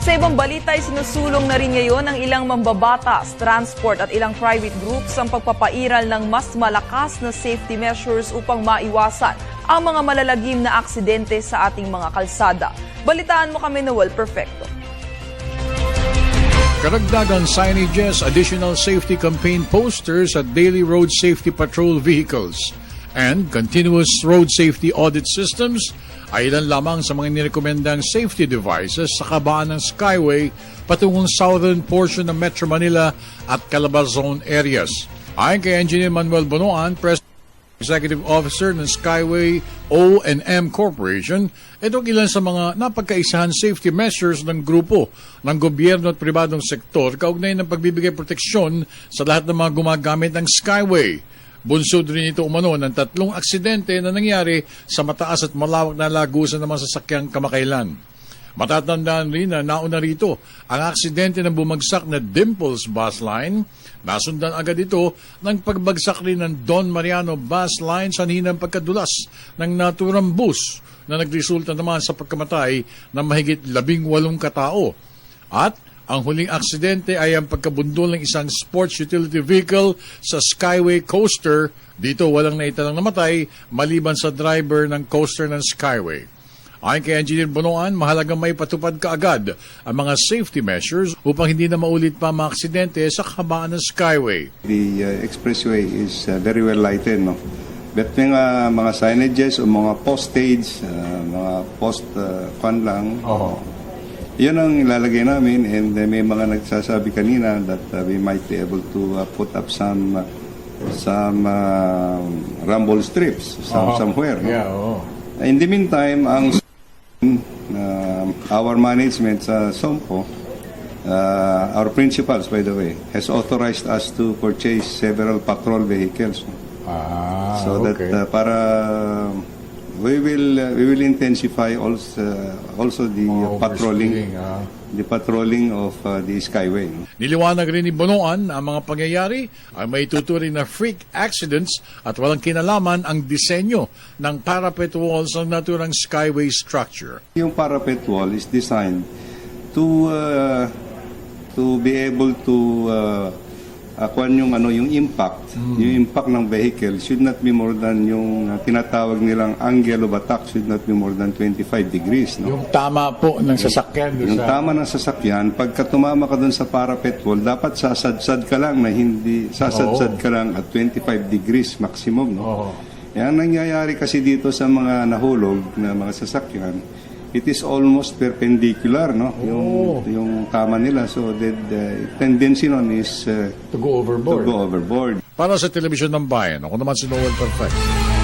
Sa ibang balita ay sinusulong na rin ngayon ng ilang mambabatas, transport at ilang private groups ang pagpapairal ng mas malakas na safety measures upang maiwasan ang mga malalagim na aksidente sa ating mga kalsada. Balitaan mo kami, Noel Perfecto. Karagdagang signages, additional safety campaign posters at daily road safety patrol vehicles, and continuous road safety audit systems ay ilan lamang sa mga nirekomendang safety devices sa kabaan ng Skyway patungong southern portion ng Metro Manila at Calabarzon areas. Ayon kay Engineer Manuel Bonoan, President Executive Officer ng Skyway O&M Corporation, itong ilan sa mga napagkaisahan safety measures ng grupo ng gobyerno at pribadong sektor kaugnay ng pagbibigay proteksyon sa lahat ng mga gumagamit ng Skyway. Bunsod rin ito umano ng 3 aksidente na nangyari sa mataas at malawak na lagusan ng mga sasakyang kamakailan. Matatandaan rin na nauna rito ang aksidente ng bumagsak na Dimples Bus Line. Nasundan agad ito ng pagbagsak rin ng Don Mariano Bus Line sa hinang pagkadulas ng naturang bus na nagresulta naman sa pagkamatay ng mahigit 18 katao. At ang huling aksidente ay ang pagkabundol ng isang sports utility vehicle sa Skyway Coaster. Dito walang naitalang namatay maliban sa driver ng coaster ng Skyway. Ayon kay Engineer Bonoan, mahalagang may patupad kaagad ang mga safety measures upang hindi na maulit pa mga aksidente sa kabaan ng Skyway. The expressway is very well lighted, no? But may mga signages o mga postage, mga post-con lang, yun ang ilalagay namin, and may mga nagsasabi kanina that we might be able to put up some rumble strips somewhere. No? Yeah, In the meantime, our management sa SOMPO, our principals, by the way, has authorized us to purchase several patrol vehicles. So that para we will intensify also the patrolling of the Skyway. Niliwanag rin ni Bonoan ang mga pangyayari ay may tuturing na freak accidents at walang kinalaman ang disenyo ng parapet walls ng naturang Skyway structure. Yung parapet wall is designed to be able to yung impact, yung impact ng vehicle should not be more than yung tinatawag nilang angle of attack should not be more than 25 degrees. No? Yung tama po ng sasakyan. Yung tama ng sasakyan, pagka tumama ka dun sa parapet wall, dapat sasadsad ka lang na hindi, sasadsad ka lang at 25 degrees maximum. No? Yan nangyayari kasi dito sa mga nahulog na mga sasakyan, it is almost perpendicular, no? Yung tama nila. So the tendency nun is to go overboard. Para sa Telebisyon ng Bayan, ako naman si Noel Perfecto.